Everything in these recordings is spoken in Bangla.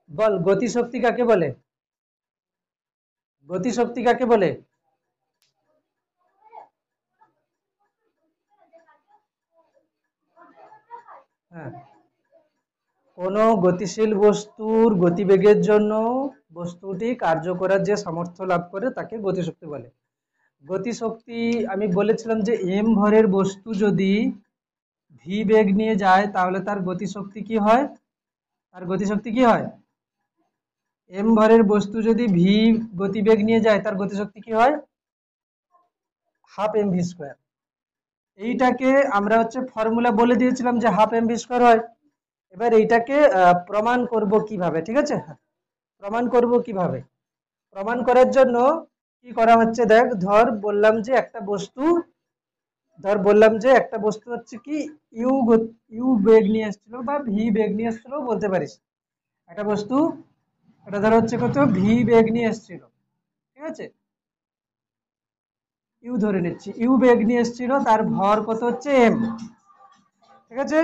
বল গতিশক্তি কাকে বলে? গতিশক্তি কাকে বলে? হ্যাঁ, কোনো গতিশীল বস্তুর গতিবেগের জন্য বস্তুটি কার্য করার যে সামর্থ্য লাভ করে তাকে গতিশক্তি বলে। গতিশক্তি আমি বলেছিলাম যে এম ভরের বস্তু যদি ভি বেগ নিয়ে যায় তাহলে তার গতিশক্তি কি হয়? তার গতিশক্তি কি হয়? এম ভরের বস্তু যদি ভি গতিবেগ নিয়ে যায় তার গতিশক্তি কি হয়? Half m v square. এইটাকে আমরা হচ্ছে ফর্মুলা বলে দিয়েছিলাম যে হাফ এম ভি স্কোয়ার হয়। এবার এইটাকে প্রমাণ করব কিভাবে, ঠিক আছে? প্রমাণ করব কিভাবে? প্রমাণ করার জন্য কি করা হচ্ছে দেখ, বললাম যে একটা বস্তু হচ্ছে কি ইউ বেগ নিয়ে এসেছিল বা ভি বেগ নিয়ে এসেছিল বলতে পারিস। একটা বস্তু, এটা ধর হচ্ছে কত ভি বেগ নিয়ে এসেছিল, ঠিক আছে? ইউ ধরে নিচ্ছি, ইউ বেগ নিয়ে এসেছিল, তার ভর কত হচ্ছে এম, ঠিক আছে?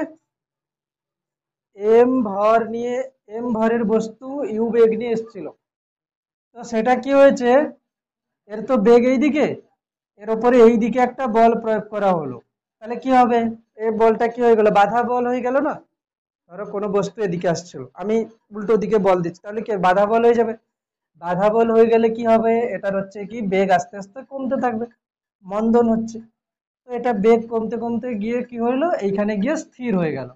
এম ভর নিয়ে, এম ভরের বস্তু ইউ বেগ নিয়ে এসেছিল, তো সেটা কি হয়েছে, এর তো বেগ এই দিকে, এর উপরে এই দিকে একটা বল প্রয়োগ করা হলো, তাহলে কি হবে? এই বলটা কি হয়ে গেল, বাধা বল হয়ে গেল না? ধরো কোনো বস্তু এদিকে আসছিল, আমি উল্টো দিকে বল দিচ্ছি, তাহলে কি বাধা বল হয়ে যাবে? বাধা বল হয়ে গেলে কি হবে, এটার হচ্ছে কি বেগ আস্তে আস্তে কমতে থাকবে, মন্দন হচ্ছে। তো এটা বেগ কমতে কমতে গিয়ে কি হলো, এইখানে গিয়ে স্থির হয়ে গেল।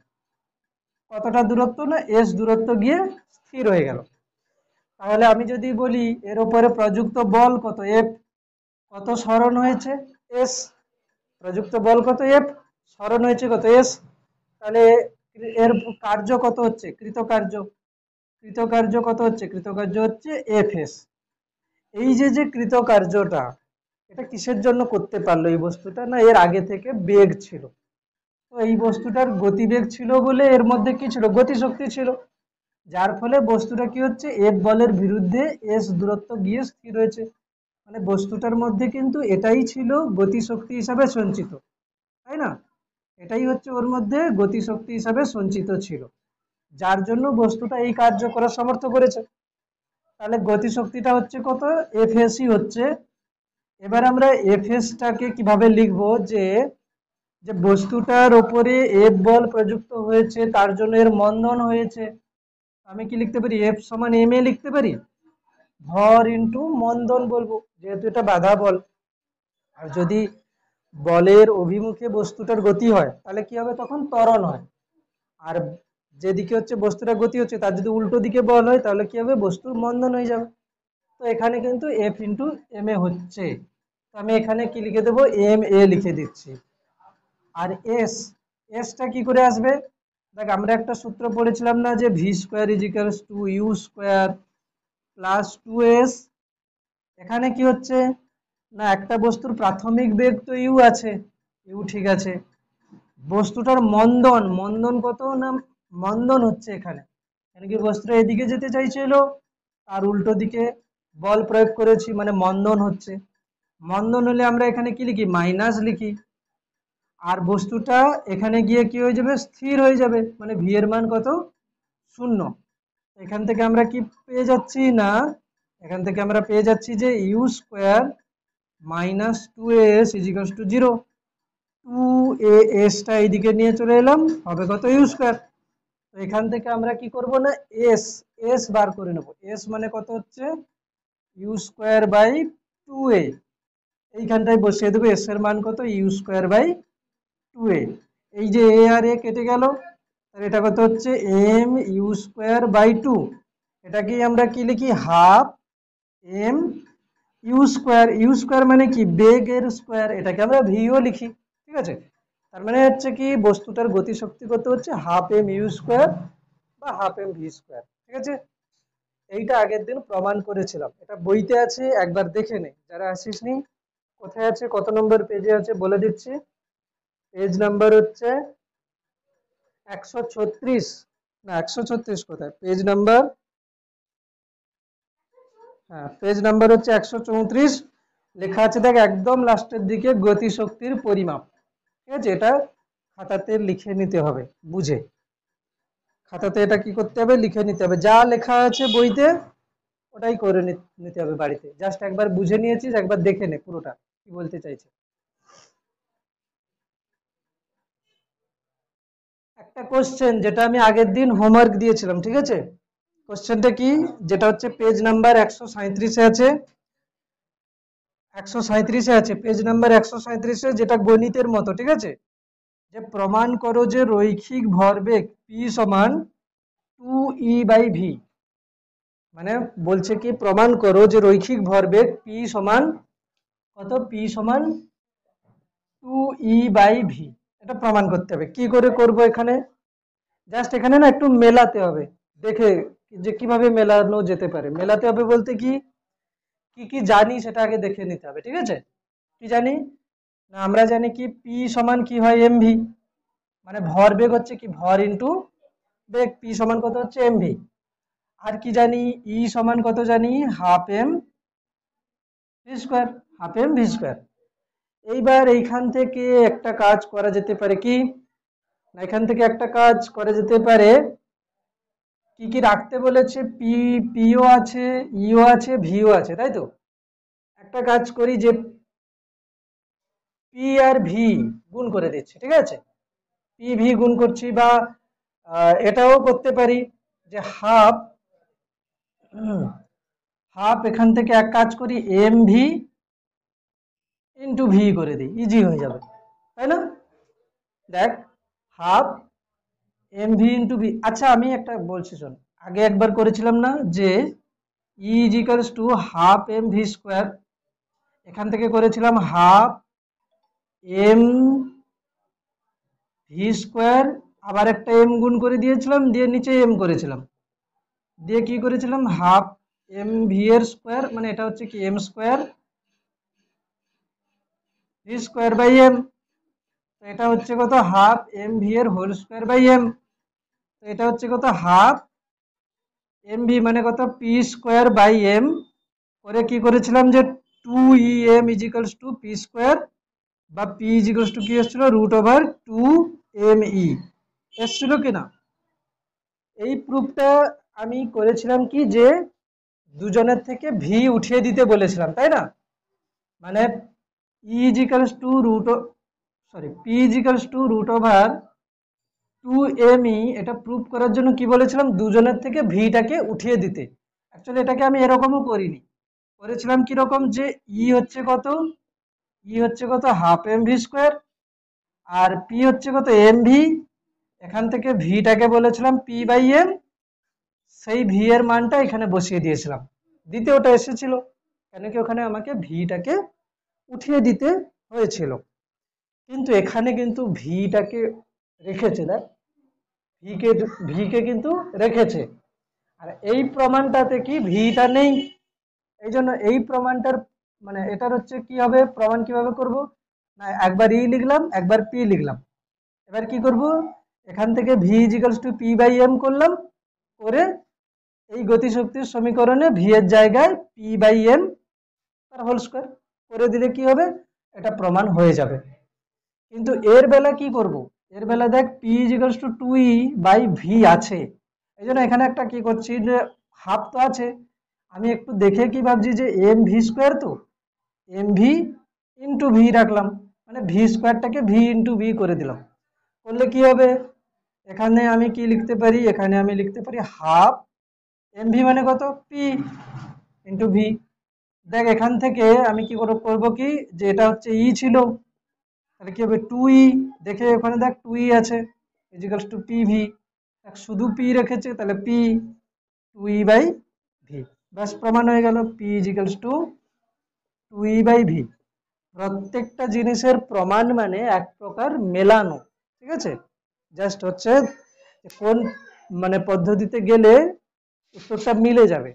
কতটা দূরত্ব না, এস দূরত্ব গিয়ে স্থির হয়ে গেল। তাহলে আমি যদি বলি এর উপরে প্রযুক্ত বল কত, এফ, কত সরণ হয়েছে, এস, প্রযুক্ত বল কত, এফ, সরণ হয়েছে কত, এস। তাহলে এর কার্য কত হচ্ছে, কৃতকার্য, কৃতকার্য কত হচ্ছে, কৃতকার্য হচ্ছে এফ এস। এই যে যে কৃতকার্যটা, এটা কিসের জন্য করতে পারলো এই বস্তুটা, না এর আগে থেকে বেগ ছিল, তো এই বস্তুটার গতিবেগ ছিল বলে এর মধ্যে কি ছিল, গতিশক্তি ছিল, যার ফলে বস্তুটা কি হচ্ছে, এফ বলের বিরুদ্ধে এস দূরত্ব গিয়ে স্থির হয়েছে। মানে বস্তুটার মধ্যে কিন্তু এটাই ছিল গতিশক্তি হিসাবে সঞ্চিত, তাই না? এটাই হচ্ছে ওর মধ্যে গতিশক্তি হিসাবে সঞ্চিত ছিল, যার জন্য বস্তুটা এই কার্য করার সামর্থ্য করেছে। তাহলে গতিশক্তিটা হচ্ছে কত, এফ এসই হচ্ছে। এবার আমরা এফ এসটাকে কিভাবে লিখবো, যে যে বস্তুটার ওপরে এফ বল প্রযুক্ত হয়েছে তার জন্য এর মন্দন হয়েছে, আমি কি লিখতে পারি, এফ সমান এম এ লিখতে পারি, ভর ইন্টু মন্দন বলবো, যেহেতু এটা বাধা বল। আর যদি বলের অভিমুখে বস্তুটার গতি হয় তাহলে কি হবে, তখন ত্বরণ হয়। আর যেদিকে হচ্ছে বস্তুটা গতি হচ্ছে তার যদি উল্টো দিকে বল হয় তাহলে কি হবে, বস্তুর মন্দন হয়ে যাবে। তো এখানে কিন্তু এফ ইন্টু এম এ হচ্ছে, তো আমি এখানে কি লিখে দেবো, এম এ লিখে দিচ্ছি। আর এস, এসটা কি করে আসবে, দেখ আমরা একটা সূত্র পড়েছিলাম না, যে v square equals to u square plus two s. এখানে কি হচ্ছে, না একটা বস্তুর প্রাথমিক বেগ তো ইউ আছে, ইউ ঠিক আছে, বস্তুটার মন্দন, মন্দন কত না, মন্দন হচ্ছে এখানে, এখানে কি বস্তুটা এদিকে যেতে চাইছিল, আর উল্টো দিকে বল প্রয়োগ করেছি মানে মন্দন হচ্ছে। মন্দন হলে আমরা এখানে কি লিখি, মাইনাস লিখি। আর বস্তুটা এখানে গিয়ে কি হয়ে যাবে, স্থির হয়ে যাবে, মানে ভি এর মান কত, শূন্য। এখান থেকে আমরা কি পেয়ে যাচ্ছি না, এখান থেকে আমরা পেয়ে যাচ্ছি যে u square minus two s equals to zero. Two a এসটা এইদিকে নিয়ে চলে এলাম, হবে কত, ইউ স্কোয়ার। তো এখান থেকে আমরা কি করব না, এস, এস বার করে নেব, এস মানে কত হচ্ছে, ইউ স্কোয়ার বাই টু এ, এইখানটায় বসিয়ে দেবো এস এর মান কত, ইউ স্কোয়ার বাই টু এ। এই যে এ আর এ কেটে গেল, তাহলে এটা কত হচ্ছে, m u square by two, এটাকেই আমরা কি লিখি, half m u square. U square মানে কি, বেগের স্কোয়ার, এটাকে আমরা ভিও লিখি, ঠিক আছে? তার মানে হচ্ছে কি, বস্তুটার গতিশক্তি কত হচ্ছে হাফ এম ইউ স্কোয়ার বা হাফ এম ভি স্কোয়ার, ঠিক আছে? এইটা আগের দিন প্রমাণ করেছিলাম, এটা বইতে আছে, একবার দেখে নে যারা আসিসনি। কোথায় আছে, কত নম্বর পেজে আছে বলে দিচ্ছি, পেজ নাম্বার হচ্ছে 136, না 136 কোথায়, পেজ নাম্বার, হ্যাঁ পেজ নাম্বার হচ্ছে 134, লেখা আছে দেখ একদম লাস্টের দিকে, গতিশক্তির পরিমাপ, ঠিক আছে? এটা খাতাতে লিখে নিতে হবে বুঝে। খাতাতে এটা কি করতে হবে, লিখে নিতে হবে, যা লেখা আছে বইতে ওটাই করে নিতে হবে বাড়িতে। জাস্ট একবার বুঝে নিয়েছিস, একবার দেখে নে পুরোটা কি বলতে চাইছে। একটা কোশ্চেন যেটা আমি আগের দিন হোমওয়ার্ক দিয়েছিলাম, ঠিক আছে, কোশ্চেনটা কি, যেটা হচ্ছে পেজ নাম্বার 137-এ আছে, 137-এ আছে পেজ নাম্বার 137-এ, যেটা গণিতের মতো, ঠিক আছে, যে প্রমাণ করো যে রৈখিক ভরবেগ p সমান 2e/v। মানে বলছে কি প্রমাণ করো যে রৈখিক ভরবেগ p সমান কত, p সমান 2e/v। এটা প্রমাণ করতে হবে। কি করে করব, এখানে জাস্ট এখানে না একটু মেলাতে হবে, দেখে যে কিভাবে মেলানো যেতে পারে। মেলাতে হবে বলতে কি কি কি জানি সেটা আগে দেখে নিতে হবে, ঠিক আছে। কি জানি না, আমরা জানি কি p সমান কি হয়, mv, মানে ভরবেগ হচ্ছে কি ভর ইনটু বেগ, p সমান কত হচ্ছে mv। আর কি জানি, e সমান কত জানি, half m v square, half m v square. এইবার এইখান থেকে একটা কাজ করা যেতে পারে কি না, এখান থেকে একটা কাজ করা যেতে পারে, কি কি রাখতে বলেছে, পিও আছে, ইও আছে, ভিও আছে, তাই তো। একটা কাজ করি যে পি আর ভি গুণ করে দিচ্ছি, ঠিক আছে, পি ভি গুণ করছি, বা এটাও করতে পারি যে হাফ হাফ এখান থেকে এক কাজ করি এম ভি ইন্টু ভি করে দিই, ইজি হয়ে যাবে, তাই না। দেখ, half m v into v. আচ্ছা আমি একটা বলছি শোন, আগে একবার করেছিলাম না যে E is equals to half m v square, এখান থেকে করেছিলাম হাফ এম ভি স্কোয়ার, আবার একটা এম গুণ করে দিয়েছিলাম, দিয়ে নিচে এম করেছিলাম, দিয়ে কি করেছিলাম হাফ এম ভি এর স্কোয়ার, মানে এটা হচ্ছে কি m square v square by m. তো এটা হচ্ছে কত, হাফ এম ভি এর হোল স্কোয়ার বাই এম। তো এটা হচ্ছে কত, হাফ এম ভি মানে কত, পি স্কোয়ার বাই এম, করে কি করেছিলাম যে 2em is equals to P square, বা পি ইজ ইকুয়ালস টু কি এসেছিল, √2me এসেছিল কিনা। এই প্রুফটা আমি করেছিলাম কি যে দুজনের থেকে ভি উঠিয়ে দিতে বলেছিলাম, তাই না। মানে E is equals to P is equals to √2me, এটা প্রুফ করার জন্য কি বলেছিলাম, দুজনের থেকে ভিটাকে উঠিয়ে দিতে। অ্যাকচুয়ালি এটাকে আমি এরকমও করিনি, করেছিলাম কিরকম যে ই হচ্ছে কত হাফ এম ভি স্কোয়ার, আর পি হচ্ছে কত এম ভি, এখান থেকে ভিটাকে বলেছিলাম পি বাই এম, সেই ভি এর মানটা এখানে বসিয়ে দিয়েছিলাম, দিতে ওটা এসেছিল, কেন কি ওখানে আমাকে ভিটাকে উঠিয়ে দিতে হয়েছিল। কিন্তু এখানে কিন্তু ভিটাকে রেখেছে, দেখ ভিকে ভিকে কিন্তু রেখেছে, আর এই প্রমাণটাতে কি ভিটা নেই। এই জন্য এই প্রমাণটার মানে এটার হচ্ছে কি হবে, প্রমাণ কিভাবে করব না, একবার ই লিখলাম, একবার পি লিখলাম। এবার কি করব, এখান থেকে v equals to p by m করলাম, করে এই গতিশক্তির সমীকরণে ভি এর জায়গায় পি বাই এম তার হোল স্কোয়ার করে দিলে কি হবে, এটা প্রমাণ হয়ে যাবে। কিন্তু এর বেলা কি করব, এর বেলা দেখ p equals to 2e by v আছে, এই জন্য এখানে একটা কি করছি যে হাফ তো আছে, আমি একটু দেখে কি ভাবছি যে এম ভি স্কোয়ার, তো এম ভি ইন্টু ভি রাখলাম, মানে ভি স্কোয়ারটাকে ভি ইন্টু ভি করে দিলাম, করলে কি হবে, এখানে আমি কি লিখতে পারি, এখানে আমি লিখতে পারি হাফ এম ভি মানে কত, পি ইন্টু ভি। দেখ এখান থেকে আমি কি করবো কি, যে এটা হচ্ছে ই ছিল, তাহলে কি হবে 2e, দেখে ওখানে দেখ 2e আছে, ইজিক্যালস টু পি ভি, শুধু পি রেখেছে, তাহলে পি 2e বাই ভি, ব্যাস প্রমাণ হয়ে গেল, p equals to 2e by v. প্রত্যেকটা জিনিসের প্রমাণ মানে এক প্রকার মেলানো, ঠিক আছে, জাস্ট হচ্ছে কোন মানে পদ্ধতিতে গেলে উত্তরটা মিলে যাবে।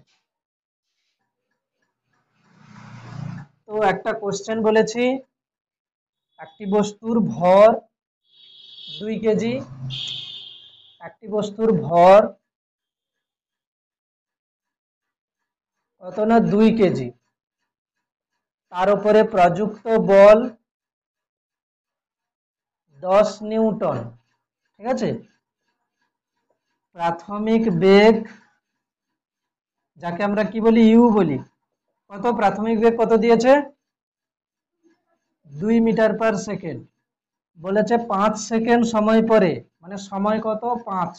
তো একটা কোশ্চেন বলেছি, একটি বস্তুর ভর 2 কেজি, একটি বস্তুর ভর কত না 2 কেজি, তার উপরে প্রযুক্ত বল 10 নিউটন, ঠিক আছে। প্রাথমিক বেগ, যাকে আমরা কি বলি ইউ বলি, কত প্রাথমিক বেগ কত দিয়েছে 2 মিটার পার সেকেন্ড। বলেছে 5 সেকেন্ড সময় পরে, মানে সময় কত 5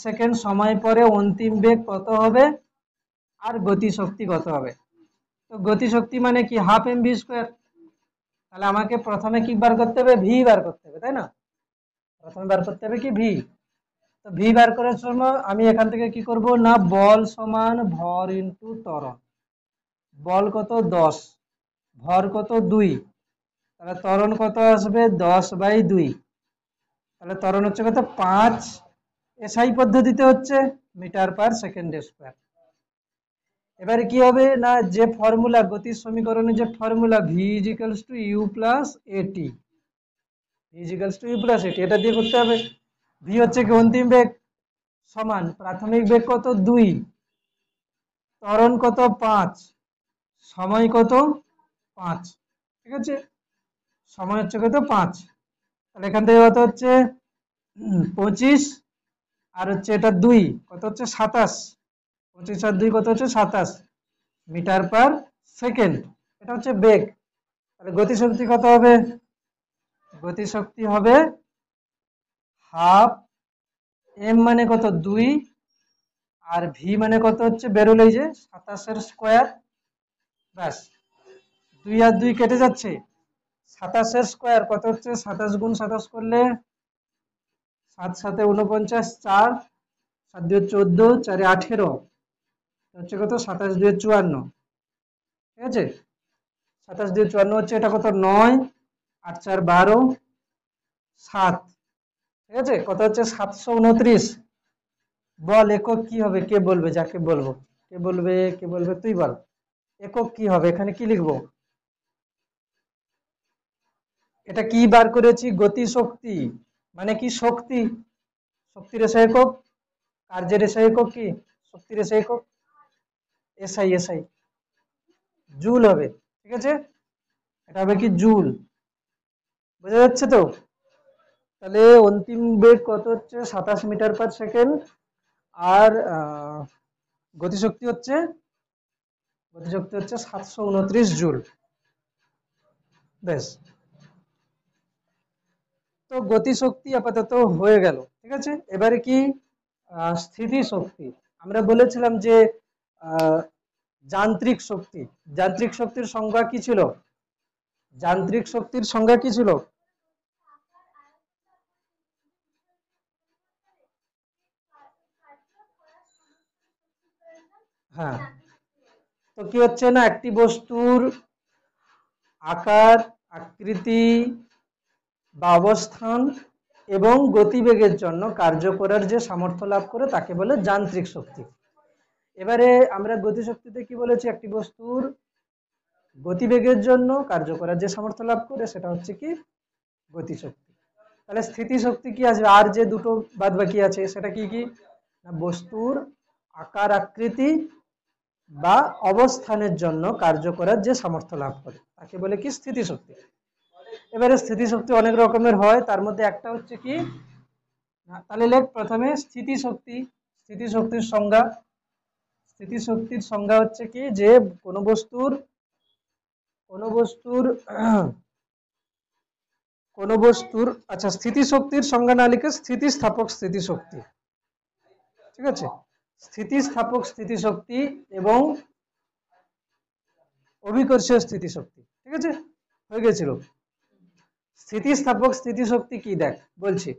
সেকেন্ড সময় পরে অন্তিম বেগ কত হবে আর গতিশক্তি কত হবে। তো গতিশক্তি মানে কি হাফ এমভি স্কোয়ার। তাহলে আমাকে প্রথমে কি বার করতে হবে ভি বার করতে হবে, তাই না? প্রথমে বার করতে হবে কি ভি। তো ভি বার করার সময় আমি এখান থেকে কি করব না বল সমান ভর ইনটু ত্বরণ। বল কত 10, ভর কত 2, তাহলে ত্বরণ কত আসবে 10/2। তাহলে ত্বরণ হচ্ছে কত 5 এসআই পদ্ধতিতে হচ্ছে মিটার পার সেকেন্ড স্কোয়ার। এবারে কি হবে না যে ফর্মুলা গতির সমীকরণে যে formula v equals to u plus at, v equals to u plus at, এটা দিয়ে করতে হবে। ভি হচ্ছে কি অন্তিম বেগ সমান প্রাথমিক বেগ কত 2, ত্বরণ কত 5, সময় কত 5। ঠিক আছে, সময় হচ্ছে কত 5। তাহলে এখান থেকে কত হচ্ছে 25, আর হচ্ছে এটা 2 কত হচ্ছে 27, 25 আর 2 কত হচ্ছে 27 মিটার পার সেকেন্ড। এটা হচ্ছে বেগ। তাহলে গতিশক্তি কত হবে, গতিশক্তি হবে হাফ এম মানে কত 2, আর ভি মানে কত হচ্ছে বেরোলেই যে 27 স্কোয়ার, ব্যাস 2 আর 2 কেটে যাচ্ছে, 27 স্কোয়ার কত হচ্ছে 27 গুণ 27 করলে 7 7 49, 4 7 2 14, 4 18 হচ্ছে কত 27 2 54। ঠিক আছে, 27 2 54 হচ্ছে এটা কত 9, 8 4 12, 7। ঠিক আছে, কত হচ্ছে 729। বল একক কি হবে কে বলবে, যাকে বলবো কে বলবে, কে বলবে তুই বল একক কি হবে, এখানে কি লিখবো? এটা কি বার করেছি গতি শক্তি, মানে কি শক্তি, শক্তির এসআই একক, কার্যের এসআই একক কি শক্তির এসআই একক এসআই, এসআই জুল হবে। ঠিক আছে, এটা হবে কি জুল, বোঝা যাচ্ছে তো? তাহলে অন্তিম বেগ কত হচ্ছে 27 মিটার পার সেকেন্ড, আর গতিশক্তি হচ্ছে 729 জুল। বেশ, তো গতিশক্তি আপাতত হয়ে গেল। ঠিক আছে, এবারে কি স্থিতি শক্তি। আমরা বলেছিলাম যে আহ, যান্ত্রিক শক্তি, যান্ত্রিক শক্তির সংজ্ঞা কি ছিল, যান্ত্রিক শক্তির সংজ্ঞা কি ছিল? হ্যাঁ, তো কি হচ্ছে না একটি বস্তুর আকার, আকৃতি বা অবস্থান এবং গতিবেগের জন্য কার্য করার যে সামর্থ্য লাভ করে তাকে বলে যান্ত্রিক শক্তি। এবারে আমরা গতিশক্তিতে কি বলেছি, একটি বস্তুর গতিবেগের জন্য কার্য করার যে সামর্থ্য লাভ করে সেটা হচ্ছে কি গতিশক্তি। তাহলে স্থিতিশক্তি কি আসবে, আর যে দুটো বাদ বাকি আছে সেটা কি কি না বস্তুর আকার আকৃতি বা অবস্থানের জন্য কার্য করার যে সামর্থ্য লাভ করে তাকে বলে কি স্থিতিশক্তি। এবারে স্থিতিশক্তি অনেক রকমের হয়, তার মধ্যে একটা হচ্ছে কি না, তাহলে লেখ প্রথমে স্থিতিশক্তি। স্থিতিশক্তির সংজ্ঞা, স্থিতিশক্তির সংজ্ঞা হচ্ছে কি যে কোনো বস্তুর কোনো বস্তুর কোনো বস্তুর আচ্ছা স্থিতিশক্তির সংজ্ঞা না লিখে স্থিতিস্থাপক স্থিতিশক্তি। ঠিক আছে, স্থিতিস্থাপক স্থিতিশক্তি এবং অভিকর্ষীয় স্থিতিশক্তি। ঠিক আছে, হয়ে গেছিল। স্থিতিস্থাপক স্থিতিশক্তি কি দেখ বলছি,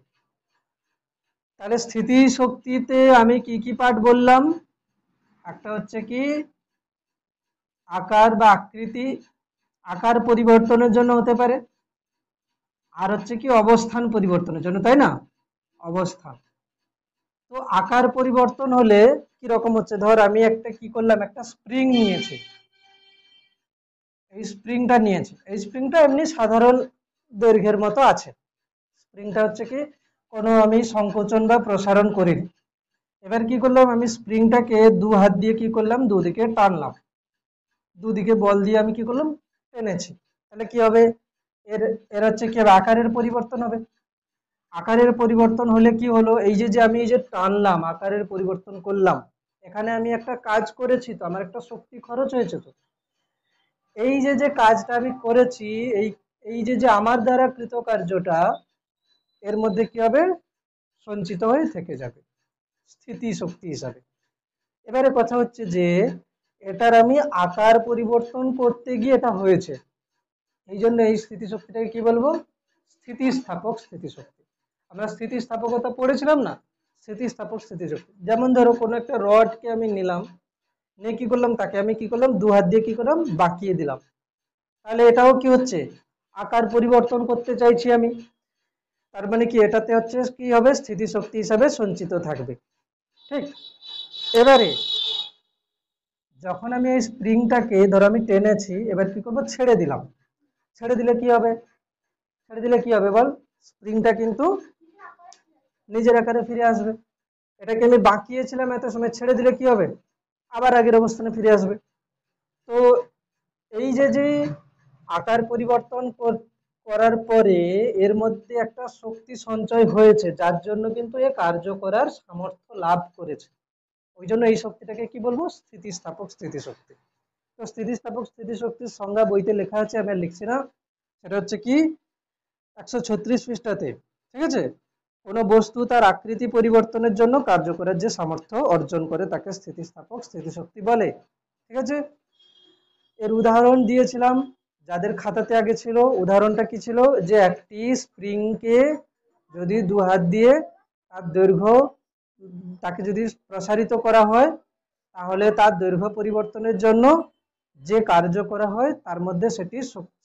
তাহলে স্থিতিশক্তিতে আমি কি কি পার্ট বললাম, একটা হচ্ছে কি আকার বা আকৃতি, আকার পরিবর্তনের জন্য হতে পারে, আর হচ্ছে কি অবস্থান পরিবর্তনের জন্য, তাই না? অবস্থান। তো আকার পরিবর্তন হলে কি রকম হচ্ছে, ধর আমি একটা কি করলাম একটা স্প্রিং নিয়েছি, এই স্প্রিংটা নিয়েছি, এই স্প্রিংটা এমনি সাধারণ দৈর্ঘ্যের মতো আছে, স্প্রিংটা হচ্ছে কি কোনো আমি সংকোচন বা প্রসারণ করিনি। এবার কি করলাম আমি স্প্রিংটাকে দু হাত দিয়ে কি করলাম দুদিকে টানলাম, দুদিকে বল দিয়ে আমি কি করলাম টেনেছি, তাহলে কি হবে এর এর হচ্ছে কি হবে আকারের পরিবর্তন হবে। আকারের পরিবর্তন হলে কি হলো, এই যে যে আমি এই যে টানলাম আকারের পরিবর্তন করলাম, এখানে আমি একটা কাজ করেছি, তো আমার একটা শক্তি খরচ হয়েছে। তো এই যে যে কাজটা আমি করেছি, এই এই যে যে আমার দ্বারা কৃত কার্যটা এর মধ্যে কি হবে, সঞ্চিত হয়ে থেকে যাবে স্থিতি শক্তি হিসাবে। এবারে কথা হচ্ছে যে এটার আমি আকার পরিবর্তন করতে গিয়ে এটা হয়েছে, এই জন্য এই স্থিতিশক্তিটাকে কি বলবো, স্থিতিস্থাপক স্থিতিশক্তি। আমরা স্থিতিস্থাপকতা পড়েছিলাম না, স্থিতিস্থাপক স্থিতিশক্তি। যেমন ধরো কোনো একটা রডকে আমি নিলাম, নিয়ে কি করলাম, তাকে আমি কি করলাম, দু হাত দিয়ে কি করলাম, বাঁকিয়ে দিলাম, তাহলে এটাও কি হচ্ছে, আকার পরিবর্তন করতে চাইছি আমি, তার মানে কি এটাতে হচ্ছে কি হবে, স্থিতিশক্তি হিসাবে সঞ্চিত থাকবে। ঠিক। এবারে যখন আমি এই স্প্রিংটাকে ধরো আমি টেনেছি, এবার কি করবো, ছেড়ে দিলাম, ছেড়ে দিলে কি হবে, ছেড়ে দিলে কি হবে বল, স্প্রিংটা কিন্তু নিজের আকারে ফিরে আসবে। এটাকে আমি বাঁকিয়েছিলাম এত সময়, ছেড়ে দিলে কি হবে, আবার আগের অবস্থানে ফিরে আসবে। তো এই যে যে আকার পরিবর্তন করার পরে এর মধ্যে একটা শক্তি সঞ্চয় হয়েছে, যার জন্য কিন্তু এ কার্য করার সামর্থ্য লাভ করেছে, ওই জন্য এই শক্তিটাকে কি বলবো, স্থিতিস্থাপক স্থিতিশক্তি। তো স্থিতিস্থাপক স্থিতিশক্তির সংজ্ঞা বইতে লেখা আছে, আমি আর লিখছি না, সেটা হচ্ছে কি 136 পৃষ্ঠাতে। ঠিক আছে, কোনো বস্তু তার আকৃতি পরিবর্তনের জন্য কার্য করার যে সামর্থ্য অর্জন করে তাকে স্থিতিস্থাপক স্থিতিশক্তি বলে। ঠিক আছে, এর উদাহরণ দিয়েছিলাম যাদের খাতাতে আগে ছিল। উদাহরণটা কি ছিল, যে একটি স্প্রিংকে যদি দু হাত দিয়ে তার দৈর্ঘ্য তাকে যদি প্রসারিত করা হয়, তাহলে তার দৈর্ঘ্য পরিবর্তনের জন্য যে কার্য করা হয় তার মধ্যে সেটি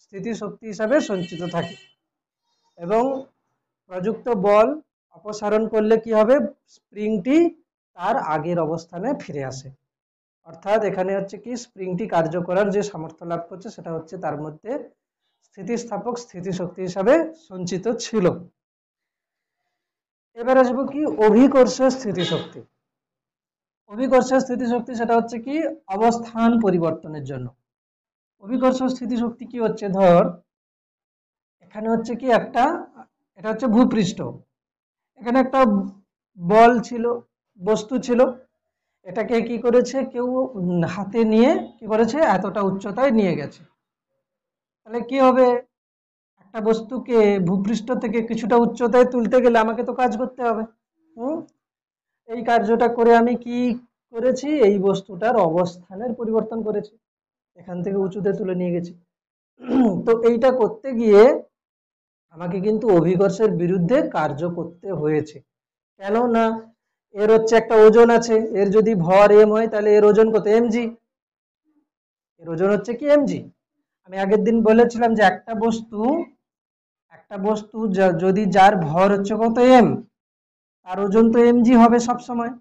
স্থিতিশক্তি হিসাবে সঞ্চিত থাকে, এবং প্রযুক্ত বল অপসারণ করলে কি হবে, স্প্রিংটি তার আগের অবস্থানে ফিরে আসে। অর্থাৎ এখানে হচ্ছে কি, স্প্রিংটি কার্য করার যে সামর্থ্য লাভ করছে সেটা হচ্ছে তার মধ্যে স্থিতিস্থাপক স্থিতিশক্তি হিসাবে সঞ্চিত ছিল। এবার আসবো কি, অভিকর্ষ স্থিতিশক্তি। অভিকর্ষ স্থিতিশক্তি সেটা হচ্ছে কি, অবস্থান পরিবর্তনের জন্য। অভিকর্ষ স্থিতিশক্তি কি হচ্ছে, ধর এখানে হচ্ছে কি একটা, এটা হচ্ছে ভূপৃষ্ঠ, এখানে একটা বল ছিল, বস্তু ছিল, এটাকে কি করেছে কেউ হাতে নিয়ে কি করেছে, এতটা উচ্চতায় নিয়ে গেছে। তাহলে কি হবে, একটা বস্তুকে ভূপৃষ্ঠ থেকে কিছুটা উচ্চতায় তুলতে গেলে আমাকে তো কাজ করতে হবে। হুম, এই কার্যটা করে আমি কি করেছি, এই বস্তুটার অবস্থানের পরিবর্তন করেছি, এখান থেকে উঁচুতে তুলে নিয়ে গেছি। তো এইটা করতে গিয়ে আমাকে কিন্তু অভিকর্ষের বিরুদ্ধে কার্য করতে হয়েছে। কেন না, এর হচ্ছে একটা ওজন আছে, এর যদি ভর এম হয় তাহলে এর ওজন কত, এমজি, এর ওজন হচ্ছে কি এমজি। আমি আগের দিন বলেছিলাম যে একটা বস্তু যদি যার ভর হচ্ছে কত এম, তার ওজন তো এমজি হবে সব সময়।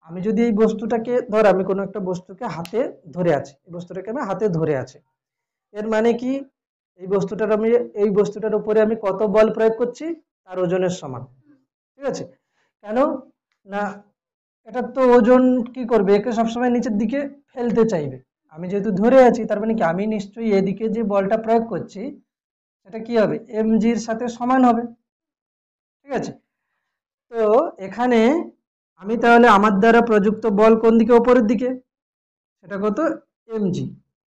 আমি যদি এই বস্তুটাকে ধর, আমি কোনো একটা বস্তুকে হাতে ধরে আছি, এই বস্তুটাকে আমি হাতে ধরে আছি, এর মানে কি, এই বস্তুটার উপরে আমি কত বল প্রয়োগ করছি, তার ওজনের সমান। ঠিক আছে, কেন না, এটার তো ওজন কি করবে, একে সবসময় নিচের দিকে ফেলতে চাইবে। আমি যেহেতু ধরে আছি, তার মানে কি আমি নিশ্চয়ই এদিকে যে বলটা প্রয়োগ করছি সেটা কি হবে, এমজির সাথে সমান হবে। ঠিক আছে, তো এখানে আমি তাহলে আমার দ্বারা প্রযুক্ত বল কোন দিকে, ওপরের দিকে, সেটা কত, এমজি।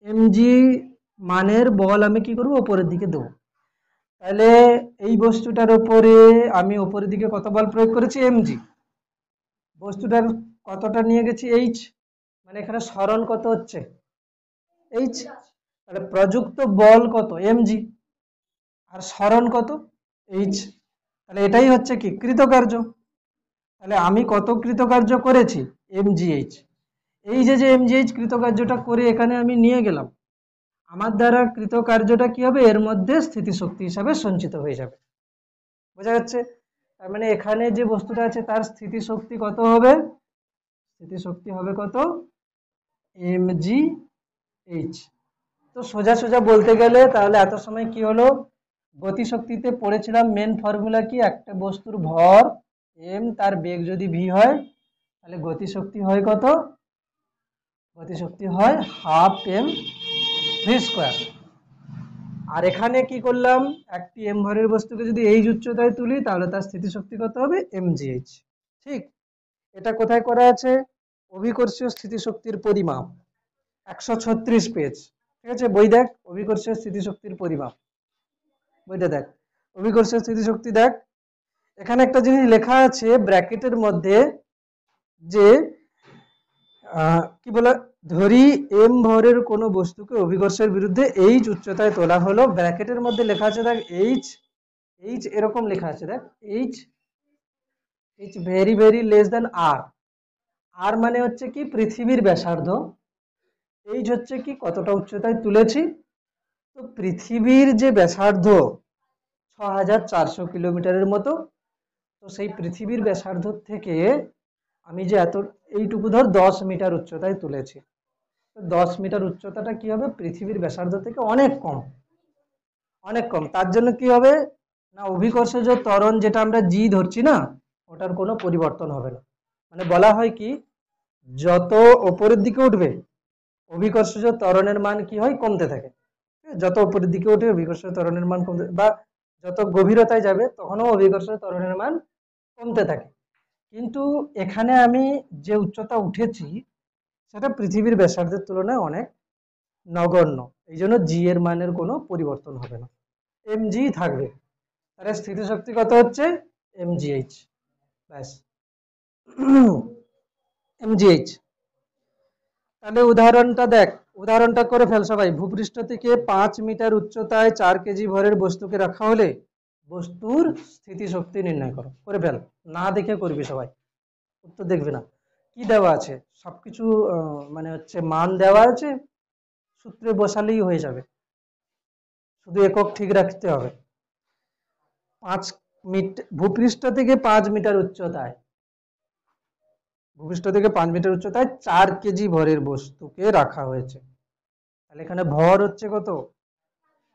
এমজি মানের বল আমি কি করব, ওপরের দিকে দেবো। তাহলে এই বস্তুটার উপরে আমি ওপরের দিকে কত বল প্রয়োগ করেছি, এমজি। বস্তুটার কতটা নিয়ে গেছি, এইচ, মানে এখানে সরণ কত হচ্ছে, এইচ। তাহলে প্রযুক্ত বল কত, এমজি, আর সরণ কত, এইচ। তাহলে এটাই হচ্ছে কি কৃতকার্য। তাহলে আমি কত কৃতকার্য করেছি, এমজিএইচ। এই যে যে এমজিএইচ কৃতকার্যটা করে এখানে আমি নিয়ে গেলাম, আমার দ্বারা কৃতকার্যটা কি হবে, এর মধ্যে স্থিতিশক্তি হিসাবে সঞ্চিত হয়ে যাবে। বোঝা যাচ্ছে, তার মানে এখানে যে বস্তুটা আছে তার স্থিতিশক্তি কত হবে, স্থিতিশক্তি হবে কত, এমজিএইচ। তো সোজা সোজা বলতে গেলে তাহলে এত সময় কি হলো, গতিশক্তিতে পড়েছিলাম মেন ফর্মুলা কি, একটা বস্তুর ভর এম, তার বেগ যদি ভি হয়, তাহলে গতিশক্তি হয় কত, গতিশক্তি হয় হাফ এম ভি স্কোয়ার। আর এখানে কি করলাম, একটি এম ভরের বস্তুকে যদি এইচ উচ্চতায় তুলি তাহলে তার স্থিতিশক্তি কত হবে, mgh। ঠিক, এটা কোথায় করা আছে, অভিকর্ষীয় স্থিতিশক্তির পরিমাপ, 136 পেজ। ঠিক আছে, বই দেখ, অভিকর্ষীয় স্থিতিশক্তির পরিমাপ, বইটা দেখ, অভিকর্ষীয় স্থিতিশক্তি দেখ। এখানে একটা জিনিস লেখা আছে ব্র্যাকেটের মধ্যে, যে কি বলে, ধরি এম ভরের কোনো বস্তুকে অভিকর্ষের বিরুদ্ধে এইচ উচ্চতায় তোলা হলো, ব্র্যাকেটের মধ্যে লেখা আছে দেখ এইচ, এইচ এরকম লেখা আছে দেখ, h, h very very less than r, r মানে হচ্ছে কি পৃথিবীর ব্যাসার্ধ, এইচ হচ্ছে কি কতটা উচ্চতায় তুলেছি। তো পৃথিবীর যে ব্যাসার্ধ 6400 কিলোমিটারের মতো, তো সেই পৃথিবীর ব্যাসার্ধ থেকে আমি যে এত, এইটুকু ধর 10 মিটার উচ্চতায় তুলেছি, তো 10 মিটার উচ্চতাটা কি হবে, পৃথিবীর ব্যাসার্ধ থেকে অনেক কম, অনেক কম। তার জন্য কি হবে না, অভিকর্ষজ ত্বরণ যেটা আমরা জি ধরছি না, ওটার কোনো পরিবর্তন হবে না। মানে বলা হয় কি, যত ওপরের দিকে উঠবে অভিকর্ষজ ত্বরণের মান কি হয়, কমতে থাকে। যত উপরের দিকে উঠে অভিকর্ষজ ত্বরণের মান কমতে, বা যত গভীরতায় যাবে তখনও অভিকর্ষজ ত্বরণের মান কমতে থাকে। কিন্তু এখানে আমি যে উচ্চতা উঠেছি সেটা পৃথিবীর ব্যাসার্ধের তুলনায় অনেক নগণ্য, এই জন্য জি এর মানের কোনো পরিবর্তন হবে না, mg থাকবে। তাহলে স্থিতিশক্তি কত হচ্ছে, mgh, ব্যাস, mgh। তাহলে উদাহরণটা দেখ, উদাহরণটা করে ফেল সবাই। ভূপৃষ্ঠ থেকে 5 মিটার উচ্চতায় 4 কেজি ভরের বস্তুকে রাখা হলে বস্তুর স্থিতিশক্তি নির্ণয় করো, করে ফেল, না দেখে করবি সবাই, উত্তর দেখবি না, কি দেওয়া আছে সবকিছু, মানে হচ্ছে মান দেওয়া আছে, সূত্রে বসালেই হয়ে যাবে, শুধু একক ঠিক রাখতে হবে। 5 মিটার, ভূপৃষ্ঠ থেকে 5 মিটার উচ্চতায়, ভূপৃষ্ঠ থেকে 5 মিটার উচ্চতায় 4 কেজি ভরের বস্তুকে রাখা হয়েছে, তাহলে এখানে ভর হচ্ছে কত,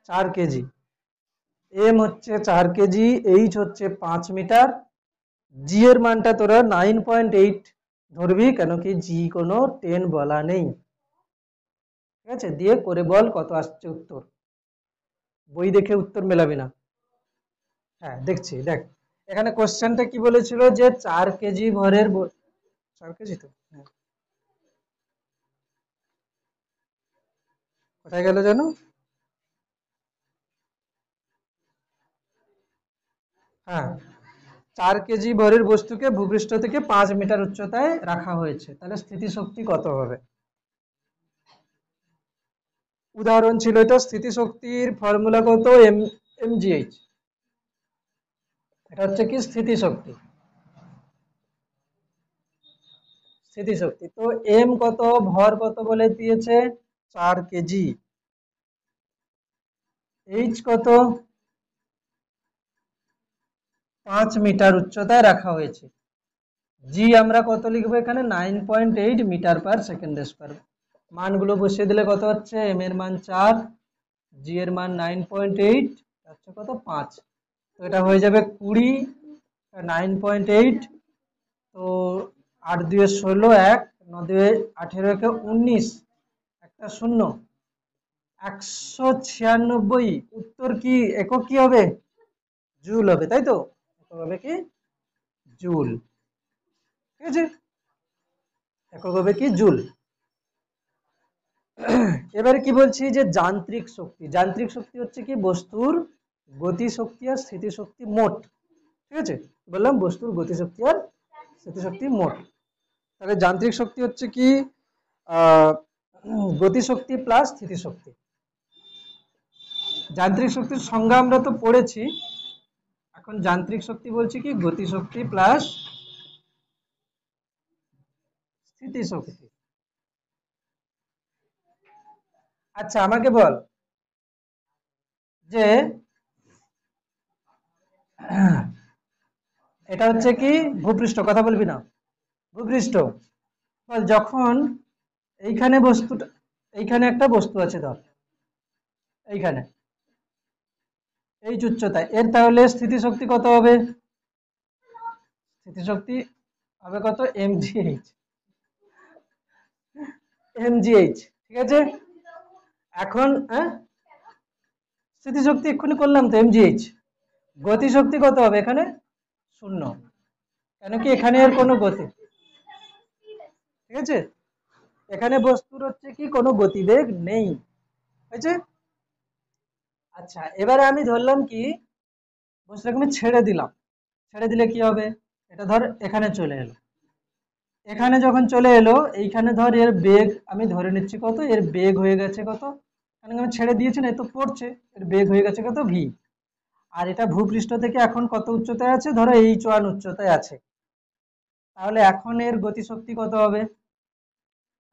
4 কেজি, এম হচ্ছে 4 কেজি, এইচ হচ্ছে 5 মিটার, জি এর মানটা তোরা 9.8 ধরবি, কেন কি জি কোনো 10 বলা নেই। ঠিক আছে, দিয়ে করে বল কত আসছে উত্তর, বই দেখে উত্তর মেলাবি না। হ্যাঁ দেখছি, দেখ এখানে কোশ্চেনটা কি বলেছিল, যে 4 কেজি ভরের 4 কেজি তো, হ্যাঁ কোথায় গেল যেন, হ্যাঁ 4 কেজি ভরের বস্তুকে ভূপৃষ্ঠ থেকে 5 মিটার উচ্চতায় রাখা হয়েছে, তাহলে স্থিতিশক্তি কত হবে। উদাহরণ ছিল এটা, স্থিতিশক্তির ফর্মুলা কত, mgh, এটা হচ্ছে কি স্থিতিশক্তি, স্থিতিশক্তি। তো এম কত, ভর কত বলে দিয়েছে, 4 কেজি, এইচ কত, 5 মিটার উচ্চতায় রাখা হয়েছে, জি আমরা কত লিখবো এখানে, 9.8 মিটার পার সেকেন্ড স্কোয়ার। মানগুলো বসিয়ে দিলে কত হচ্ছে, এম এর মান 4, জি এর মান 9.8, হচ্ছে কত 5, তো এটা হয়ে যাবে 20, 9.8, তো 8 2 16, 1 9 2 18, 19, একটা শূন্য, 196। উত্তর কি, একক কি হবে, জুল হবে, তাই তো, একক হবে কি জুল। ঠিক আছে, একক হবে কি জুল। এবারে কি বলছি, যে যান্ত্রিক শক্তি, যান্ত্রিক শক্তি হচ্ছে কি বস্তুর গতিশক্তি আর স্থিতিশক্তি মোট। ঠিক আছে, বললাম বস্তুর গতিশক্তি আর স্থিতিশক্তি মোট, তাহলে যান্ত্রিক শক্তি হচ্ছে কি গতিশক্তি প্লাস স্থিতিশক্তি। যান্ত্রিক শক্তির সংজ্ঞা আমরা তো পড়েছি, এখন যান্ত্রিক শক্তি বলছি কি গতিশক্তি প্লাস স্থিতিশক্তি। আচ্ছা আমাকে বল, যে এটা হচ্ছে কি ভূপৃষ্ঠ, কথা বলবি না, ভূপৃষ্ঠ, বল যখন এইখানে বস্তুটা, এইখানে একটা বস্তু আছে ধর, এইখানে এই উচ্চতায়, এর তাহলে স্থিতিশক্তি কত হবে, স্থিতিশক্তি হবে কত, mgh, mgh। ঠিক আছে, এখন স্থিতিশক্তি এক্ষুনি করলাম তো mgh। গতিশক্তি কত হবে এখানে? 0, কেন কি এখানে এর কোনো গতি, ঠিক আছে, এখানে বস্তুর হচ্ছে কি কোনো গতিবেগ নেই, হয়েছে। আচ্ছা, এবারে আমি ধরলাম কি বস্তুটাকে আমি ছেড়ে দিলাম, ছেড়ে দিলে কি হবে, এটা ধর এখানে চলে এলো, এখানে যখন চলে এলো এইখানে ধর এর বেগ আমি ধরে নিচ্ছি কত, এর বেগ হয়ে গেছে কত, কারণ আমি ছেড়ে দিয়েছি না, এ তো পড়ছে, এর বেগ হয়ে গেছে কত ভি। আর এটা ভূপৃষ্ঠ থেকে এখন কত উচ্চতায় আছে, ধরো h1 উচ্চতায় আছে, তাহলে এখন এর গতিশক্তি কত হবে,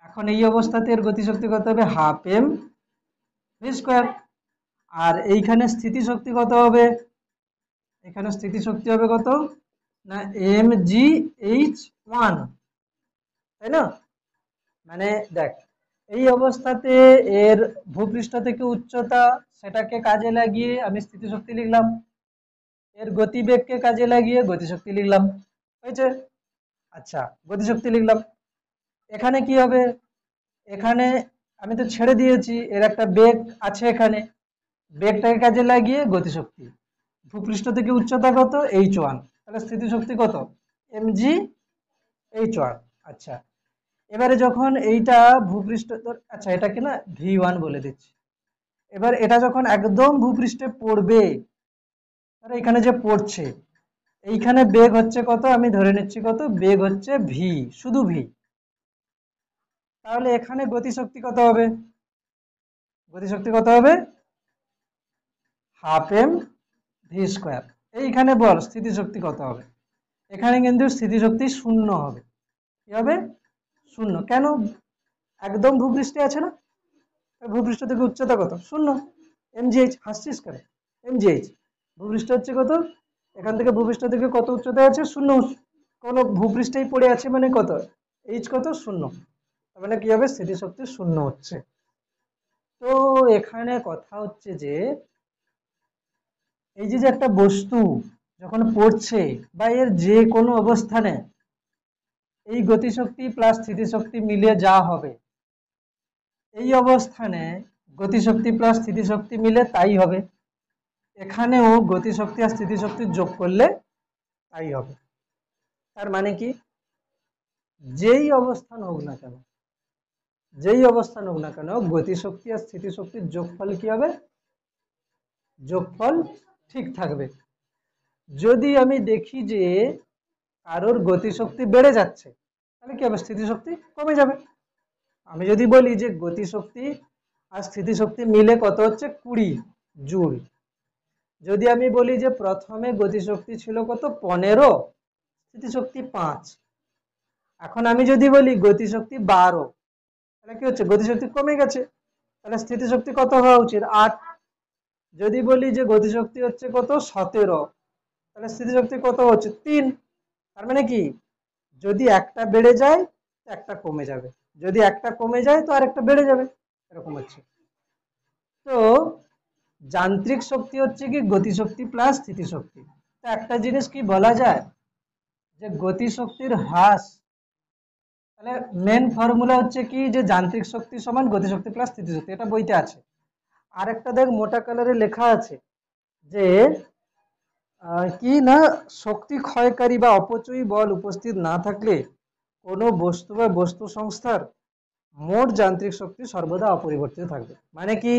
এখন এই অবস্থাতে এর গতিশক্তি কত হবে, হাফ এম ভি স্কোয়ার। আর এইখানে স্থিতিশক্তি কত হবে, এখানে স্থিতিশক্তি হবে কত না এম জি এইচ ওয়ান, তাই না। মানে দেখ, এই অবস্থাতে এর ভূপৃষ্ঠ থেকে উচ্চতা, সেটাকে কাজে লাগিয়ে আমি স্থিতিশক্তি লিখলাম, এর গতিবেগকে কাজে লাগিয়ে গতিশক্তি লিখলাম, হয়েছে। আচ্ছা, গতিশক্তি লিখলাম, এখানে কি হবে, এখানে আমি তো ছেড়ে দিয়েছি, এর একটা বেগ আছে, এখানে বেগটাকে কাজে লাগিয়ে গতিশক্তি, ভূপৃষ্ঠ থেকে উচ্চতা কত h1, তাহলে স্থিতিশক্তি কত mg h1। আচ্ছা, এবারে যখন এইটা ভূপৃষ্ঠ, আচ্ছা এটাকে না v1 বলে দিচ্ছি, এবার এটা যখন একদম ভূপৃষ্ঠে পড়বে, তাহলে এখানে যে পড়ছে এইখানে বেগ হচ্ছে কত, আমি ধরে নিচ্ছি কত, বেগ হচ্ছে ভি, শুধু ভি, তাহলে এখানে গতিশক্তি কত হবে, গতিশক্তি কত হবে হাফ এম ভি স্কোয়ার। এইখানে বল স্থিতিশক্তি কত হবে, এখানে কিন্তু স্থিতিশক্তি শূন্য হবে, কি হবে শূন্য, কেন, একদম ভূপৃষ্ঠে আছে না, ভূপৃষ্ঠ থেকে উচ্চতা কত শূন্য, mgh, হাসছিস কেন, mgh, ভূপৃষ্ঠ হচ্ছে কত, এখান থেকে ভূপৃষ্ঠ থেকে কত উচ্চতায় আছে শূন্য, কোন ভূপৃষ্ঠেই পড়ে আছে মানে কত, h কত শূন্য, তার মানে কি হবে স্থিতিশক্তি শূন্য হচ্ছে। তো এখানে কথা হচ্ছে যে এই যে একটা বস্তু যখন পড়ছে বা এর যে কোনো অবস্থানে এই গতিশক্তি প্লাস স্থিতিশক্তি মিলিয়ে যা হবে, এই অবস্থানে গতিশক্তি প্লাস স্থিতিশক্তি মিলে তাই হবে, এখানেও গতিশক্তি আর স্থিতিশক্তি যোগ করলে তাই হবে। তার মানে কি, যেই অবস্থান হোক না কেন, যেই অবস্থান হোক না কেন, গতিশক্তি আর স্থিতিশক্তির যোগফল কি হবে, যোগফল ঠিক থাকবে। যদি আমি দেখি যে কারোর গতিশক্তি বেড়ে যাচ্ছে, তাহলে কি হবে, স্থিতিশক্তি কমে যাবে। আমি যদি বলি যে গতিশক্তি আর স্থিতিশক্তি মিলে কত হচ্ছে 20 জুল, যদি আমি বলি যে প্রথমে গতিশক্তি ছিল কত 15, স্থিতিশক্তি 5, এখন আমি যদি বলি গতিশক্তি 12, তাহলে কি হচ্ছে, গতিশক্তি কমে গেছে, তাহলে স্থিতিশক্তি কত হওয়া উচিত 8। যদি বলি যে গতিশক্তি হচ্ছে কত 17, তাহলে স্থিতিশক্তি কত হচ্ছে 3। তার মানে কি, যদি একটা বেড়ে যায় একটা কমে যাবে, যদি একটা কমে যায় তো আরেকটা বেড়ে যাবে, এরকম হচ্ছে। তো যান্ত্রিক শক্তি হচ্ছে কি গতিশক্তি প্লাস স্থিতিশক্তি। তো একটা জিনিস কি বলা যায় যে গতিশক্তির হ্রাস, তাহলে মেন ফর্মুলা হচ্ছে কি যে যান্ত্রিক শক্তি সমান গতিশক্তি প্লাস স্থিতিশক্তি, এটা বইতে আছে। আর একটা দেখ মোটা কালারে লেখা আছে যে কি না, শক্তি ক্ষয়কারী বা অপচয়ী বল উপস্থিত না থাকলে কোনো বস্তু বা বস্তু সংস্থার মোট যান্ত্রিক শক্তি সর্বদা অপরিবর্তিত থাকবে। মানে কি,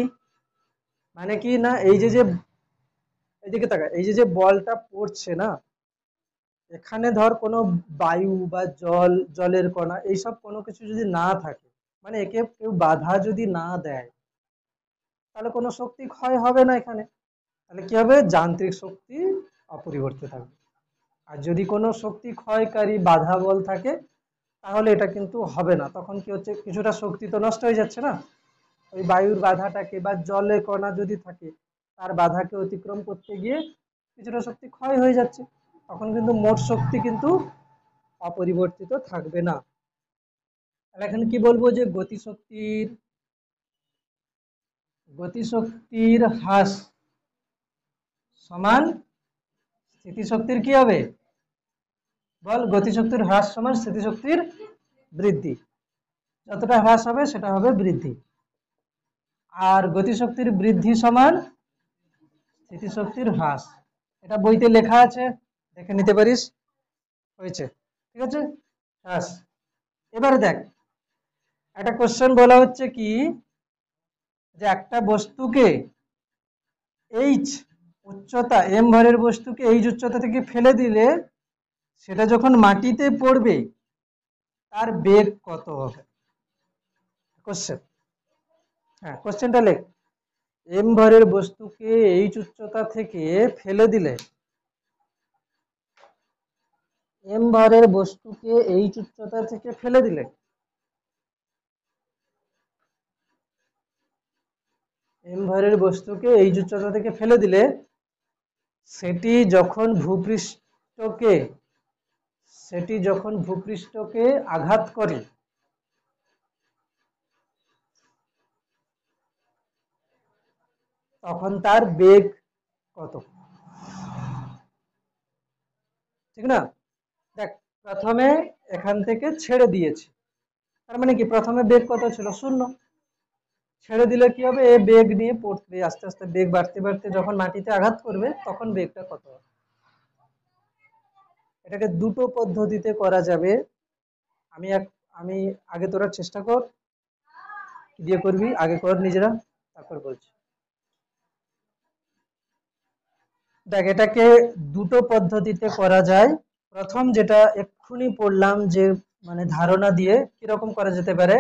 মানে কি না, এই যে এইদিকে তাকা, এই যে বলটা পড়ছে না, এখানে ধর কোনো বায়ু বা জলের কণা এইসব কোনো কিছু যদি না থাকে, মানে একে কেউ বাধা যদি না দেয়, তাহলে কোনো শক্তি ক্ষয় হবে না এখানে, তাহলে কি হবে, যান্ত্রিক শক্তি অপরিবর্তিত থাকবে। আর যদি কোনো শক্তি ক্ষয়কারী বাধা বল থাকে, তাহলে এটা কিন্তু হবে না, তখন কি হচ্ছে, কিছুটা শক্তি তো নষ্ট হয়ে যাচ্ছে না, ওই বায়ুর বাধাটাকে বা জলে কণা যদি থাকে তার বাধাকে অতিক্রম করতে গিয়ে কিছুটা শক্তি ক্ষয় হয়ে যাচ্ছে, তখন কিন্তু মোট শক্তি কিন্তু অপরিবর্তিত থাকবে না। তাহলে এখানে কি বলবো যে গতিশক্তির হ্রাস সমান স্থিতিশক্তির কি হবে, বল, গতিশক্তির হ্রাস সমান স্থিতিশক্তির বৃদ্ধি, যতটা হ্রাস হবে সেটা হবে বৃদ্ধি, আর গতিশক্তির বৃদ্ধি সমান স্থিতিশক্তির হ্রাস। এটা বইতে লেখা আছে, দেখে নিতে পারিস। হয়েছে, ঠিক আছে, হ্রাস। এবারে দেখ, একটা কোশ্চেন বলা হচ্ছে কি, যে একটা বস্তুকে এইচ উচ্চতা, এম ভরের বস্তুকে এইচ উচ্চতা থেকে ফেলে দিলে সেটা যখন মাটিতে পড়বে তার বেগ কত হবে? কোশ্চেন, হ্যাঁ কোশ্চেনটা লেখ। এম ভরের বস্তুকে এইচ উচ্চতা থেকে ফেলে দিলে, এম ভরের বস্তুকে এইচ উচ্চতা থেকে ফেলে দিলে এম ভরের বস্তুকে এইচ উচ্চতা থেকে ফেলে দিলে সেটি যখন ভূপৃষ্ঠকে আঘাত করে তখন তার বেগ কত? ঠিক না? দেখ, প্রথমে এখান থেকে ছেড়ে দিয়েছি, তার মানে কি প্রথমে বেগ কত ছিল? 0। ছেড়ে দিলে কি হবে? এ বেগ নিয়ে পড়বে, আস্তে আস্তে বেগ বাড়তে বাড়তে যখন মাটিতে আঘাত করবে তখন বেগটা কত হবে? এটাকে দুটো পদ্ধতিতে করা যাবে। আমি আগে, তোরা চেষ্টা কর, কি দিয়ে করবি আগে কর নিজেরা, তারপর বলছি। দেখ, এটাকে দুটো পদ্ধতিতে করা যায়। প্রথম যেটা এক্ষুনি পড়লাম, যে মানে ধারণা দিয়ে কিরকম করা যেতে পারে।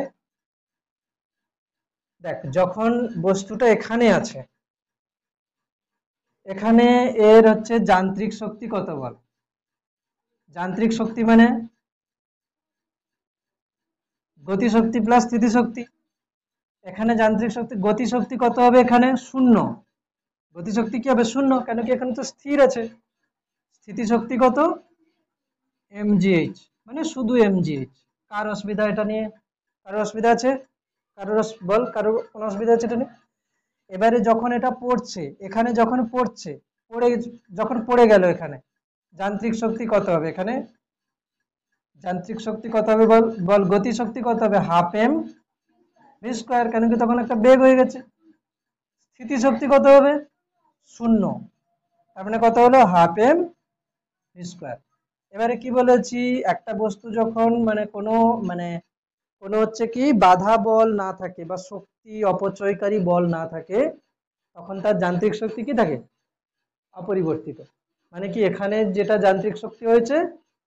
দেখ, যখন বস্তুটা এখানে আছে, এখানে এর হচ্ছে যান্ত্রিক শক্তি কত বল? যান্ত্রিক শক্তি মানে গতিশক্তি প্লাস স্থিতিশক্তি। এখানে যান্ত্রিক শক্তি, গতিশক্তি কত হবে? এখানে 0। গতিশক্তি কি হবে? 0, কেন কি এখানে তো স্থির আছে। স্থিতিশক্তি কত? mgh, মানে শুধু mgh। কার অসুবিধা এটা নিয়ে? কারোর অসুবিধা আছে? বল, কারোর কোনো অসুবিধা আছে এটা নিয়ে? এবারে যখন এটা পড়ছে, এখানে যখন পড়ছে, যখন পড়ে গেল এখানে, যান্ত্রিক শক্তি কত হবে? এখানে যান্ত্রিক শক্তি কত হবে বল? বল, গতি শক্তি কত হবে? হাফ এম ভি স্কোয়ার, কেন কি তখন একটা বেগ হয়ে গেছে। স্থিতি শক্তি কত হবে? 0, তার মানে কত হলো? Half m v square. এবারে কি বলেছি, একটা বস্তু যখন কোনো হচ্ছে কি বাধা বল না থাকে বা শক্তি অপচয়কারী বল না থাকে, তখন তার যান্ত্রিক শক্তি কি থাকে? অপরিবর্তিত। মানে কি এখানে যেটা যান্ত্রিক শক্তি হয়েছে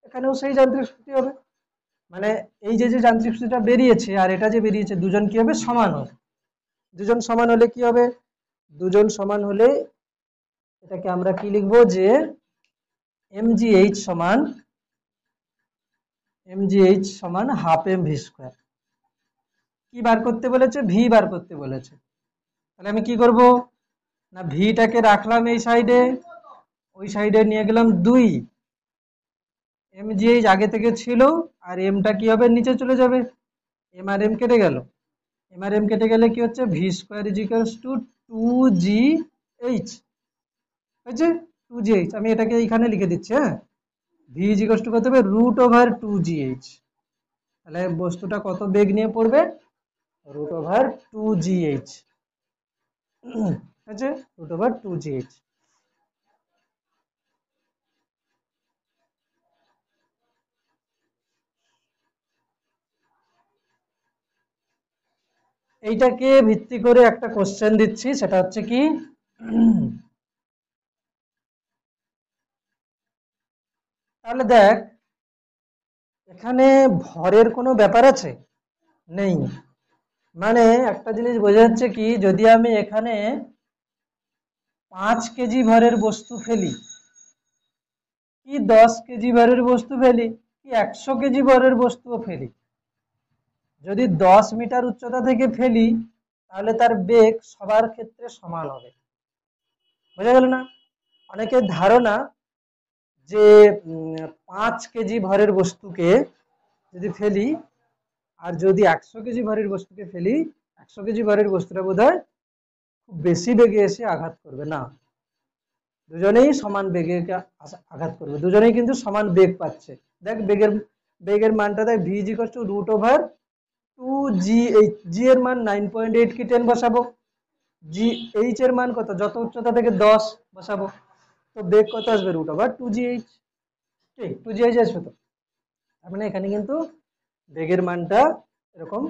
এখানেও সেই যান্ত্রিক শক্তি হবে। মানে এই যে যে যান্ত্রিক শক্তিটা বেরিয়েছে আর এটা যে বেরিয়েছে, দুজন কি হবে? সমান হবে। দুজন সমান হলে কি হবে? দুজন সমান হলে এটাকে আমরা কি লিখবো, যে mgh সমান হাফ এম ভি স্কোয়ার। কি বার করতে বলেছে? ভি বার করতে বলেছে। তাহলে আমি কি করব না, ভিটাকে রাখলাম এই সাইডে, ওই সাইডে নিয়ে গেলাম 2, mgh আগে থেকে ছিল, আর এমটা কি হবে? নিচে চলে যাবে, এম আর এম কেটে গেল। এম আর এম কেটে গেলে কি হচ্ছে? V square is equals two 2gh হয়েছে। 2gh, আমি এটাকে এখানে লিখে দিচ্ছি। হ্যাঁ, ভি ইজ ইকুয়ালস টু কত হবে? √2gh। তাহলে বস্তুটা কত বেগ নিয়ে পড়বে? √2gh হয়েছে, √2gh। এইটাকে ভিত্তি করে একটা কোশ্চেন দিচ্ছি, সেটা হচ্ছে কি, তাহলে দেখ, এখানে ভরের কোনো ব্যাপার আছে? নেই। মানে একটা জিনিস বোঝা যাচ্ছে কি, যদি আমি এখানে 5 কেজি ভরের বস্তু ফেলি, কি 10 কেজি ভরের বস্তু ফেলি, কি 100 কেজি ভরের বস্তুও ফেলি, যদি 10 মিটার উচ্চতা থেকে ফেলি তাহলে তার বেগ সবার ক্ষেত্রে সমান হবে। বোঝা গেল না? অনেকের ধারণা যে 5 কেজি ভরের বস্তুকে যদি ফেলি আর যদি 100 কেজি ভরের বস্তুকে ফেলি, 100 কেজি ভরের বস্তুটা বোধহয় খুব বেশি বেগে এসে আঘাত করবে না, দুজনেই সমান বেগে আঘাত করবে, দুজনেই কিন্তু সমান বেগ পাচ্ছে। দেখ, বেগের মানটা দেখ, V is equal to √2gh, জি এর মান 9.8 কি 10 বসাবো, জি এইচ এর মান কত, যত উচ্চতা থেকে 10 বসাবো, তো বেগ কত আসবে, √2gh। ঠিক 2gh আসবে তো। তার মানে এখানে কিন্তু বেগের মানটা এরকম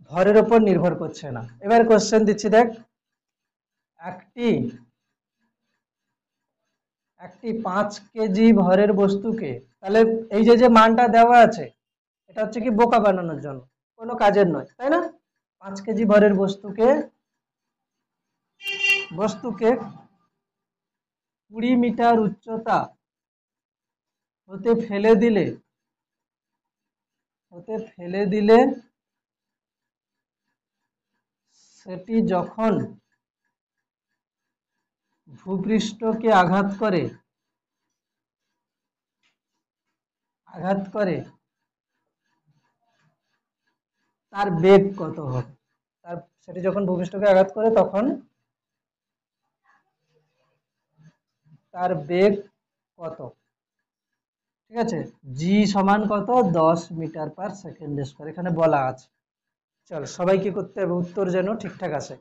ভরের উপর নির্ভর করছে না। এবার কোশ্চেন দিচ্ছি দেখ, একটি একটি 5 কেজি ভরের বস্তুকে, তাহলে এই যে যে মানটা দেওয়া আছে এটা হচ্ছে কি বোকা বানানোর জন্য, কোনো কাজের নয়, তাই না? 5 কেজি ভরের বস্তুকে বস্তুকে 20 মিটার উচ্চতা হতে ফেলে দিলে সেটি যখন ভূপৃষ্ঠকে আঘাত করে তার বেগ কত হবে, সেটি যখন ভূপৃষ্ঠকে আঘাত করে তখন তার বেগ কত। ঠিক আছে, জি সমান কত, 10 মিটার/সেকেন্ড স্কয়ার এখানে বলা আছে। চল সবাই কি করতে হবে, উত্তর যেন ঠিকঠাক আসে।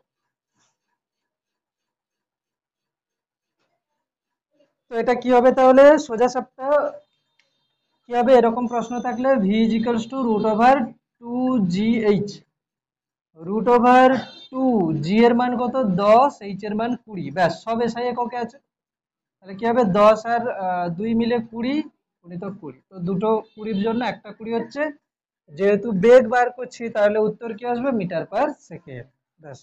তো এটা কি হবে তাহলে, সোজা সাপটা কি হবে, এরকম প্রশ্ন থাকলে V is equals two √2gh, √2 এর মান কত 10, এইচ এর মান 20, ব্যাস সব এসআই এককে আছে। তাহলে কি হবে, 10 আর 2 মিলে 20, গুণিতক 20, তো দুটো 20-র জন্য একটা 20 হচ্ছে। যেহেতু বেগ বার করছি তাহলে উত্তর কি আসবে, মিটার/সেকেন্ড, ব্যাস।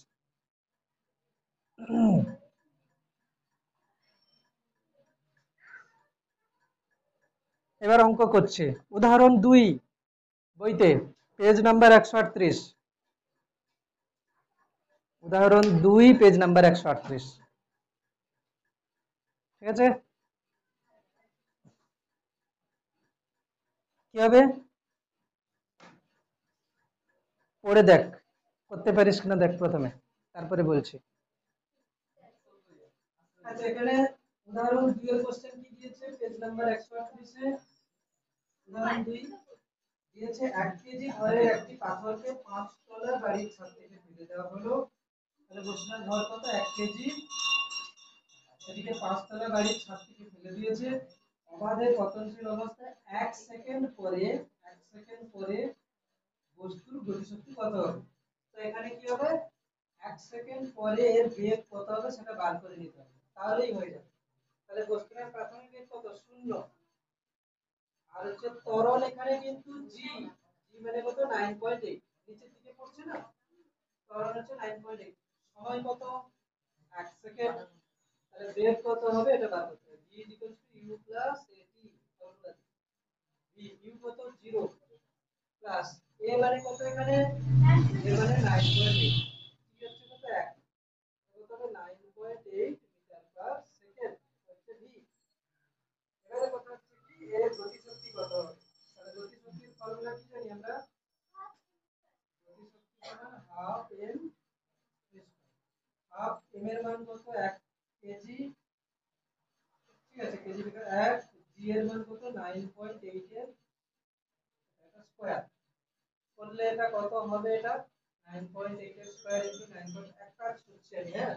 এবার অঙ্ক করছে, উদাহরণ 2 বইতে, পেজ নাম্বার 138, উদাহরণ 2 পেজ নাম্বার 138। ঠিক আছে, কি হবে পড়ে দেখ, করতে পারিস কিনা দেখ প্রথমে, তারপরে বলছি। আচ্ছা এখানে উদাহরণ 2 এর কোশ্চেন কি দিয়েছে, পেজ নাম্বার 138 এ উদাহরণ 2 দিয়েছে, 1 কেজি ভরের একটি পাথরকে 5 তলা বাড়ির ছাদ থেকে ফেলে দেওয়া হলো। তাহলে বস্তুর ভর কত, 1 কেজি, এদিকে 5 তলা বাড়ির ছাদ থেকে ফেলে দিয়েছে, অবাধে পতনশীল অবস্থায় 1 সেকেন্ড পরে বস্তুর গতিশক্তি কত হবে। তো এখানে কি হবে, 1 সেকেন্ড পরে এর বেগ কত হবে সেটা বার করে নিতে হবে, তাহলেই হয়ে যাবে। তাহলে বস্তুর প্রাথমিক বেগ কত, 0। আর হচ্ছে ত্বরণ এখানে কিন্তু জি, জি মানে কত, 9.8, নিচের দিকে পড়ছে না, ত্বরণ হচ্ছে 9.8, সময় কত, 1 সেকেন্ড। তাহলে বেগ কত হবে এটা বার করতে হবে, v u plus at, formula v u কত 0 প্লাস a মানে কত, এখানে a মানে 9.8, t হচ্ছে কত 1, কত হবে 9.8 মিটার/সেকেন্ড হচ্ছে v। এবারে কথা হচ্ছে কি এর গতিশক্তি কত হবে, তাহলে গতিশক্তির ফর্মুলা কি জানি আমরা, গতিশক্তি সমান হাফ m, হাফ m এর মান কত, 1 কেজি, ঠিক আছে, কেজি থেকে 1, জি এর মান কত 9.8 এর স্কয়ার করলে এটা কত হবে, এটা 9.8 এর স্কয়ার ইনটু 9.1 কাজ করছি আমি, হ্যাঁ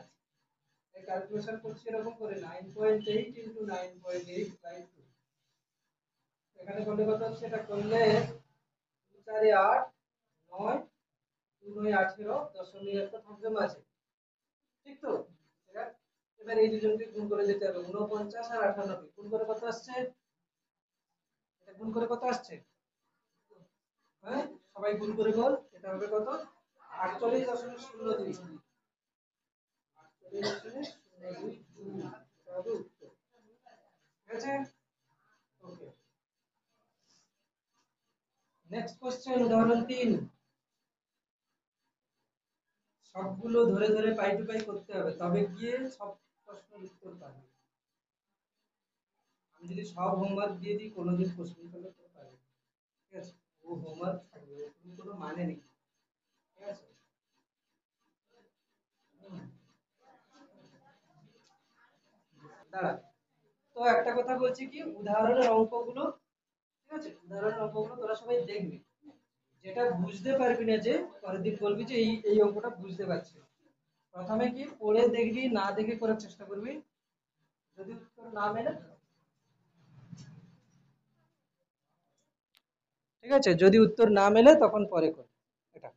এই ক্যালকুলেশন করছি এরকম করে, 9.8 ইনটু 9.8 বাই 2, এখানে করলে কত হচ্ছে, এটা করলে 2 4 8 9, 2 9 18, দশমিক একটা থাকবে মাঝে, ঠিক তো। এবার এবার এই দুজনকে গুণ করে দিতে হবে, 49 আর 98 গুণ করে কত আসছে, এটা গুণ করে কত আসছে, হ্যাঁ সবাই গুণ করে বল, এটা হবে কত, 48.02, 48.02, এটা হবে উত্তর। ঠিক আছে, ওকে। নেক্সট কোশ্চেন, উদাহরণ 3, সবগুলো ধরে ধরে পাই টু পাই করতে হবে, তবে গিয়ে সব প্রশ্নের উত্তর পাবে। আমি যদি সব হোমওয়ার্ক দিয়ে দিই কোনোদিন প্রশ্ন করতে পারবে, ঠিক আছে, ও হোমওয়ার্ক থাকবে, ওর কোনো মানে নেই, ঠিক আছে। দাঁড়া, তো একটা কথা বলছি কি, উদাহরণের অঙ্কগুলো, ঠিক আছে, উদাহরণের অঙ্কগুলো তোরা সবাই দেখবি, যেটা বুঝতে পারবি না যে পরের দিন বলবি যে এই এই অঙ্কটা বুঝতে পারছি না। প্রথমে কি পড়ে দেখবি, না দেখে করার চেষ্টা করবি। যদি উত্তর না মেলে, ঠিক আছে, যদি উত্তর না মেলে তখন পরে কর এটা।